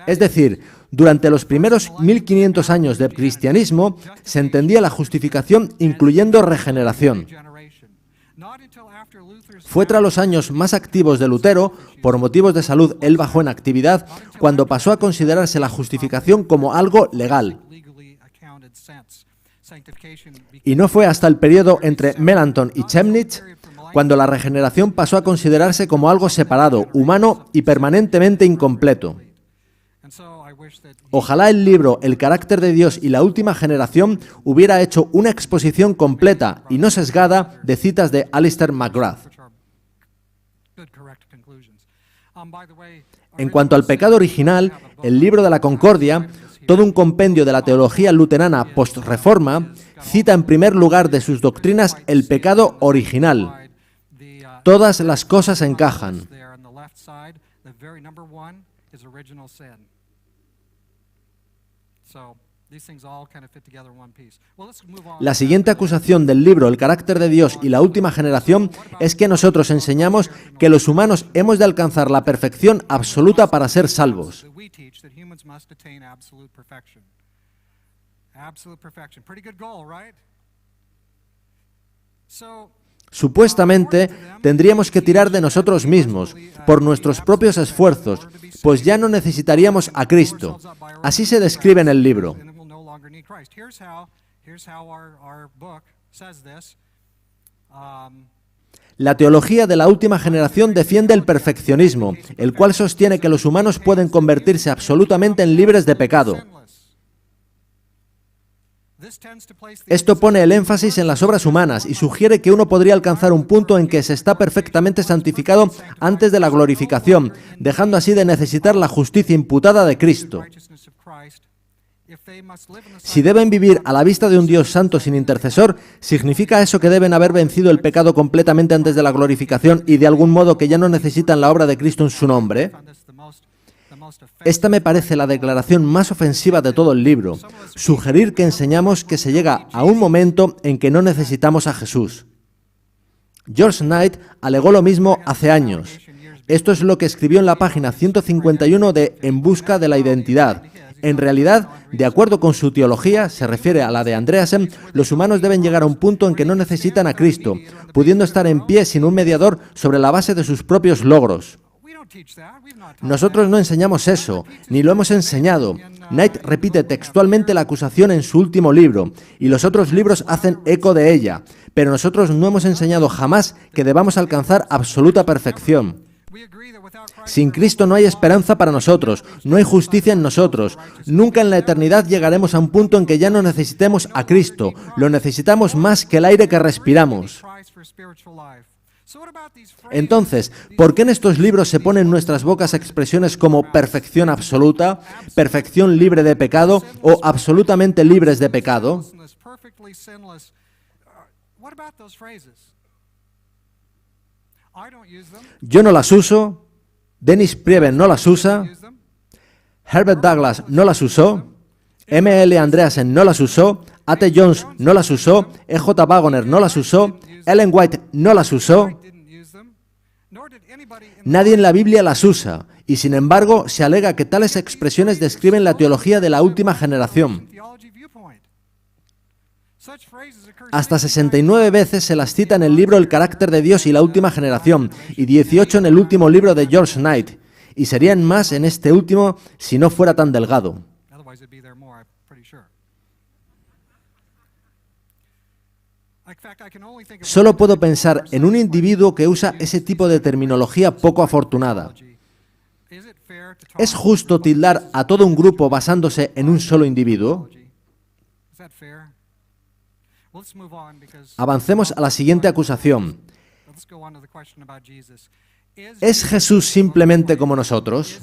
Es decir, durante los primeros 1500 años del cristianismo se entendía la justificación incluyendo regeneración. Fue tras los años más activos de Lutero, por motivos de salud él bajó en actividad, cuando pasó a considerarse la justificación como algo legal. Y no fue hasta el periodo entre Melanchthon y Chemnitz cuando la regeneración pasó a considerarse como algo separado, humano y permanentemente incompleto. Ojalá el libro El carácter de Dios y la última generación hubiera hecho una exposición completa y no sesgada de citas de Alister McGrath. En cuanto al pecado original, el libro de la Concordia, todo un compendio de la teología luterana post-reforma, cita en primer lugar de sus doctrinas el pecado original. Todas las cosas encajan. La siguiente acusación del libro El carácter de Dios y la última generación es que nosotros enseñamos que los humanos hemos de alcanzar la perfección absoluta para ser salvos. Supuestamente, tendríamos que tirar de nosotros mismos, por nuestros propios esfuerzos, pues ya no necesitaríamos a Cristo. Así se describe en el libro. La teología de la última generación defiende el perfeccionismo, el cual sostiene que los humanos pueden convertirse absolutamente en libres de pecado. Esto pone el énfasis en las obras humanas y sugiere que uno podría alcanzar un punto en que se está perfectamente santificado antes de la glorificación, dejando así de necesitar la justicia imputada de Cristo. Si deben vivir a la vista de un Dios santo sin intercesor, ¿significa eso que deben haber vencido el pecado completamente antes de la glorificación y de algún modo que ya no necesitan la obra de Cristo en su nombre? Esta me parece la declaración más ofensiva de todo el libro, sugerir que enseñamos que se llega a un momento en que no necesitamos a Jesús. George Knight alegó lo mismo hace años. Esto es lo que escribió en la página 151 de En busca de la identidad. En realidad, de acuerdo con su teología, se refiere a la de Andreasen, los humanos deben llegar a un punto en que no necesitan a Cristo, pudiendo estar en pie sin un mediador sobre la base de sus propios logros. Nosotros no enseñamos eso, ni lo hemos enseñado. Knight repite textualmente la acusación en su último libro, y los otros libros hacen eco de ella, pero nosotros no hemos enseñado jamás que debamos alcanzar absoluta perfección. Sin Cristo no hay esperanza para nosotros, no hay justicia en nosotros. Nunca en la eternidad llegaremos a un punto en que ya no necesitemos a Cristo, lo necesitamos más que el aire que respiramos. Entonces, ¿por qué en estos libros se ponen en nuestras bocas expresiones como perfección absoluta, perfección libre de pecado o absolutamente libres de pecado? Yo no las uso, Dennis Prieven no las usa, Herbert Douglas no las usó, M.L. Andreasen no las usó, A.T. Jones no las usó, E.J. Waggoner no las usó, Ellen White no las usó. Nadie en la Biblia las usa, y sin embargo se alega que tales expresiones describen la teología de la última generación. Hasta 69 veces se las cita en el libro El carácter de Dios y la última generación, y 18 en el último libro de George Knight, y serían más en este último si no fuera tan delgado. Solo puedo pensar en un individuo que usa ese tipo de terminología poco afortunada. ¿Es justo tildar a todo un grupo basándose en un solo individuo? Avancemos a la siguiente acusación. ¿Es Jesús simplemente como nosotros?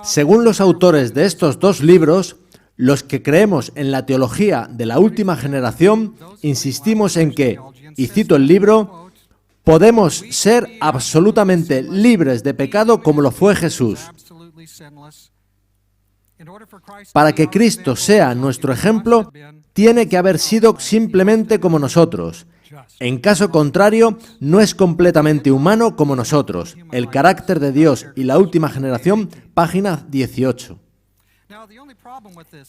Según los autores de estos dos libros, los que creemos en la teología de la última generación, insistimos en que, y cito el libro, podemos ser absolutamente libres de pecado como lo fue Jesús. Para que Cristo sea nuestro ejemplo, tiene que haber sido simplemente como nosotros. En caso contrario, no es completamente humano como nosotros. El carácter de Dios y la última generación, página 18.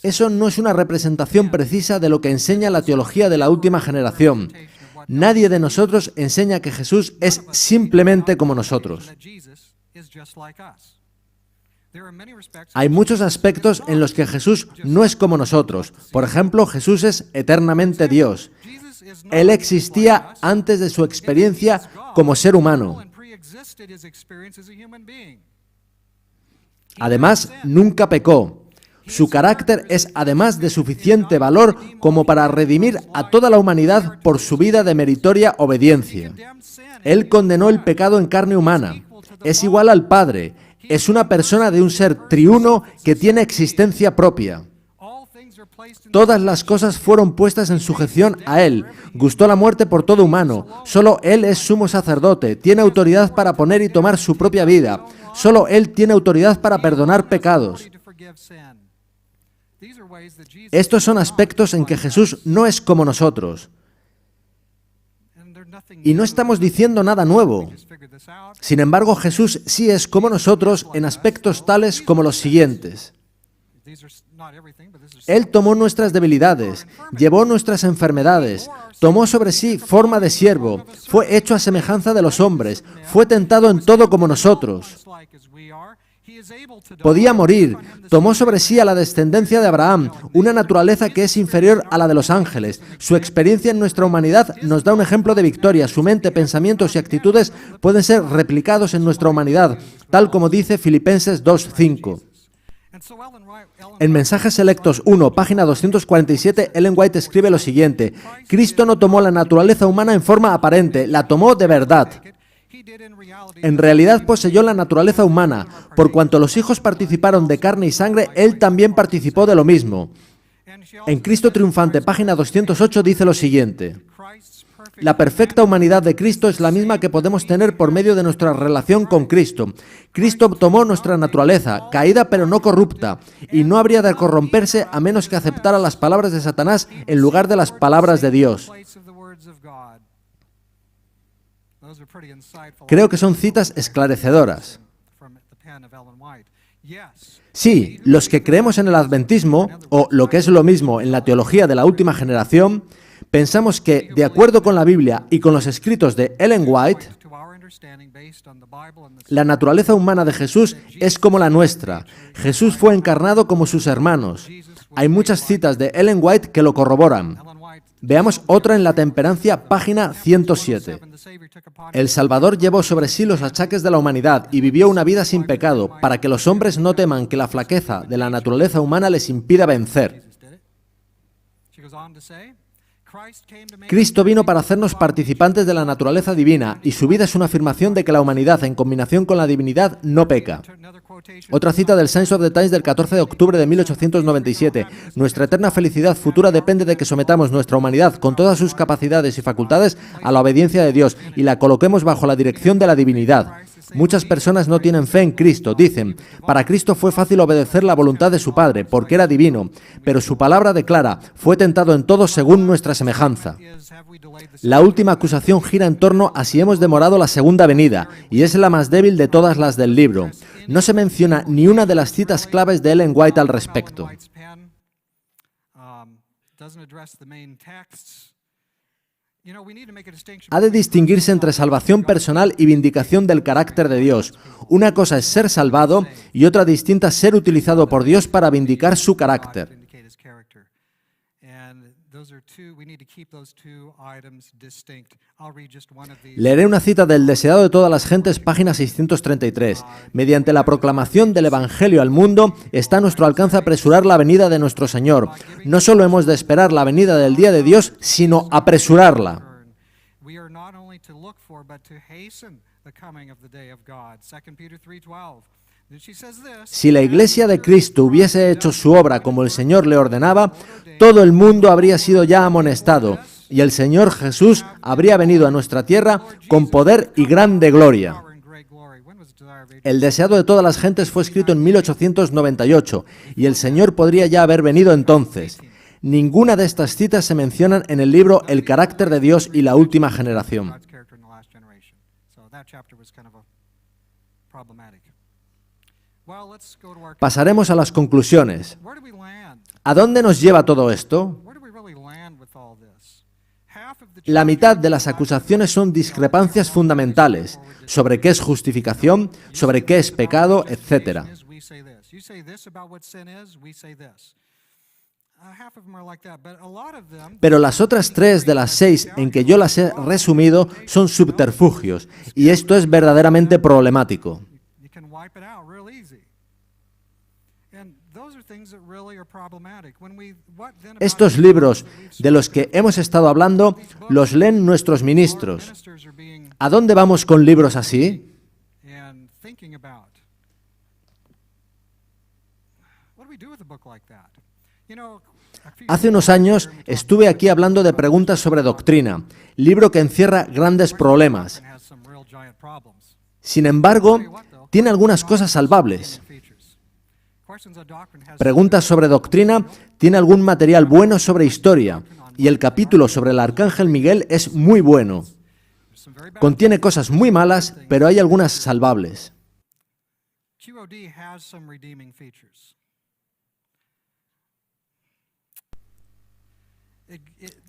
Eso no es una representación precisa de lo que enseña la teología de la última generación. Nadie de nosotros enseña que Jesús es simplemente como nosotros. Hay muchos aspectos en los que Jesús no es como nosotros. Por ejemplo, Jesús es eternamente Dios. Él existía antes de su experiencia como ser humano. Además, nunca pecó. Su carácter es además de suficiente valor como para redimir a toda la humanidad por su vida de meritoria obediencia. Él condenó el pecado en carne humana. Es igual al Padre. Es una persona de un ser triuno que tiene existencia propia. Todas las cosas fueron puestas en sujeción a Él. Gustó la muerte por todo humano. Solo Él es sumo sacerdote. Tiene autoridad para poner y tomar su propia vida. Solo Él tiene autoridad para perdonar pecados. Estos son aspectos en que Jesús no es como nosotros. Y no estamos diciendo nada nuevo. Sin embargo, Jesús sí es como nosotros en aspectos tales como los siguientes. Él tomó nuestras debilidades, llevó nuestras enfermedades, tomó sobre sí forma de siervo, fue hecho a semejanza de los hombres, fue tentado en todo como nosotros. Podía morir, tomó sobre sí a la descendencia de Abraham, una naturaleza que es inferior a la de los ángeles. Su experiencia en nuestra humanidad nos da un ejemplo de victoria. Su mente, pensamientos y actitudes pueden ser replicados en nuestra humanidad, tal como dice Filipenses 2:5. En Mensajes Selectos 1, página 247, Ellen White escribe lo siguiente: Cristo no tomó la naturaleza humana en forma aparente, la tomó de verdad. En realidad poseyó la naturaleza humana. Por cuanto los hijos participaron de carne y sangre, Él también participó de lo mismo. En Cristo Triunfante, página 208, dice lo siguiente: La perfecta humanidad de Cristo es la misma que podemos tener por medio de nuestra relación con Cristo. Cristo tomó nuestra naturaleza, caída pero no corrupta, y no habría de corromperse a menos que aceptara las palabras de Satanás en lugar de las palabras de Dios. Creo que son citas esclarecedoras. Sí, los que creemos en el adventismo, o lo que es lo mismo en la teología de la última generación, pensamos que, de acuerdo con la Biblia y con los escritos de Ellen White, la naturaleza humana de Jesús es como la nuestra. Jesús fue encarnado como sus hermanos. Hay muchas citas de Ellen White que lo corroboran. Veamos otra en La Temperancia, página 107. El Salvador llevó sobre sí los achaques de la humanidad y vivió una vida sin pecado, para que los hombres no teman que la flaqueza de la naturaleza humana les impida vencer. Cristo vino para hacernos participantes de la naturaleza divina, y su vida es una afirmación de que la humanidad, en combinación con la divinidad, no peca. Otra cita del Signs of the Times del 14 de octubre de 1897. Nuestra eterna felicidad futura depende de que sometamos nuestra humanidad, con todas sus capacidades y facultades, a la obediencia de Dios y la coloquemos bajo la dirección de la divinidad. Muchas personas no tienen fe en Cristo. Dicen, para Cristo fue fácil obedecer la voluntad de su Padre, porque era divino, pero su palabra declara, fue tentado en todo según nuestra semejanza. La última acusación gira en torno a si hemos demorado la segunda venida, y es la más débil de todas las del libro. No se menciona ni una de las citas claves de Ellen White al respecto. Ha de distinguirse entre salvación personal y vindicación del carácter de Dios. Una cosa es ser salvado y otra distinta ser utilizado por Dios para vindicar su carácter. Leeré una cita del Deseado de todas las gentes, página 633. Mediante la proclamación del Evangelio al mundo, está a nuestro alcance apresurar la venida de nuestro Señor. No solo hemos de esperar la venida del día de Dios, sino apresurarla. Si la Iglesia de Cristo hubiese hecho su obra como el Señor le ordenaba, todo el mundo habría sido ya amonestado, y el Señor Jesús habría venido a nuestra tierra con poder y grande gloria. El Deseado de todas las gentes fue escrito en 1898, y el Señor podría ya haber venido entonces. Ninguna de estas citas se mencionan en el libro El carácter de Dios y la última generación. Pasaremos a las conclusiones. ¿A dónde nos lleva todo esto? La mitad de las acusaciones son discrepancias fundamentales sobre qué es justificación, sobre qué es pecado, etc. Pero las otras 3 de las 6 en que yo las he resumido son subterfugios, y esto es verdaderamente problemático. Estos libros de los que hemos estado hablando los leen nuestros ministros. ¿A dónde vamos con libros así? Hace unos años estuve aquí hablando de preguntas sobre doctrina, libro que encierra grandes problemas. Sin embargo, tiene algunas cosas salvables. Preguntas sobre doctrina tiene algún material bueno sobre historia, y el capítulo sobre el Arcángel Miguel es muy bueno. Contiene cosas muy malas, pero hay algunas salvables.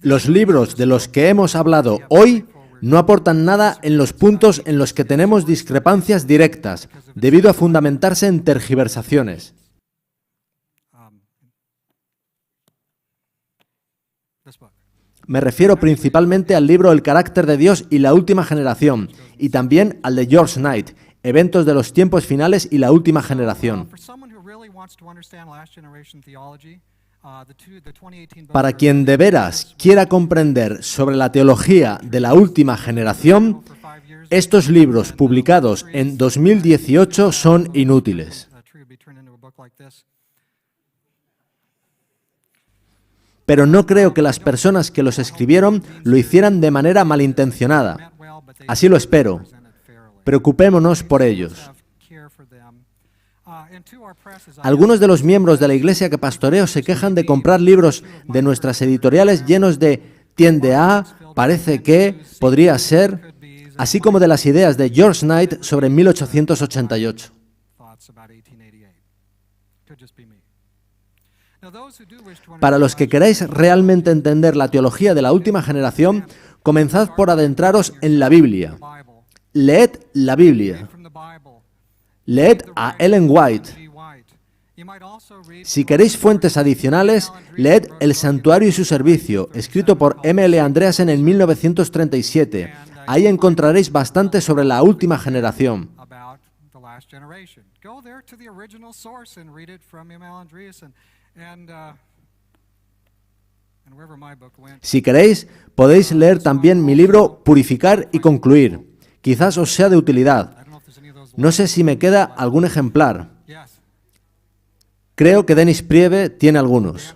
Los libros de los que hemos hablado hoy no aportan nada en los puntos en los que tenemos discrepancias directas, debido a fundamentarse en tergiversaciones. Me refiero principalmente al libro El carácter de Dios y la última generación, y también al de George Knight, Eventos de los tiempos finales y la última generación. Para quien de veras quiera comprender sobre la teología de la última generación, estos libros publicados en 2018 son inútiles. pero no creo que las personas que los escribieron lo hicieran de manera malintencionada. Así lo espero. Preocupémonos por ellos. Algunos de los miembros de la iglesia que pastoreo se quejan de comprar libros de nuestras editoriales llenos de tiende a, parece que, podría ser, así como de las ideas de George Knight sobre 1888. Para los que queráis realmente entender la teología de la última generación, comenzad por adentraros en la Biblia. Leed la Biblia. Leed a Ellen White. Si queréis fuentes adicionales, leed El Santuario y su Servicio, escrito por M.L. Andreasen en 1937. Ahí encontraréis bastante sobre la última generación. Si queréis, podéis leer también mi libro Purificar y Concluir. Quizás os sea de utilidad. No sé si me queda algún ejemplar. Creo que Dennis Priebe tiene algunos.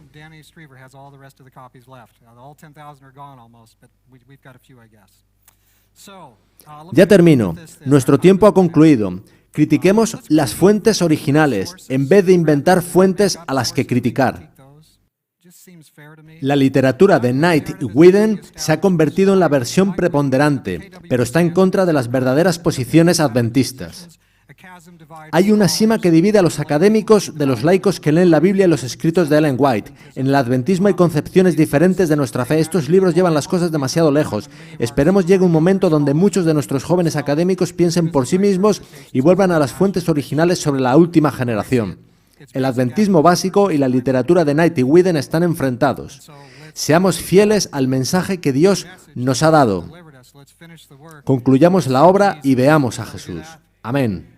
Ya termino. Nuestro tiempo ha concluido. Critiquemos las fuentes originales, en vez de inventar fuentes a las que criticar. La literatura de Knight y Whedon se ha convertido en la versión preponderante, pero está en contra de las verdaderas posiciones adventistas. Hay una sima que divide a los académicos de los laicos que leen la Biblia y los escritos de Ellen White. En el adventismo hay concepciones diferentes de nuestra fe. Estos libros llevan las cosas demasiado lejos. Esperemos llegue un momento donde muchos de nuestros jóvenes académicos piensen por sí mismos y vuelvan a las fuentes originales sobre la última generación. El adventismo básico y la literatura de Knight y Whedon están enfrentados. Seamos fieles al mensaje que Dios nos ha dado. Concluyamos la obra y veamos a Jesús. Amén.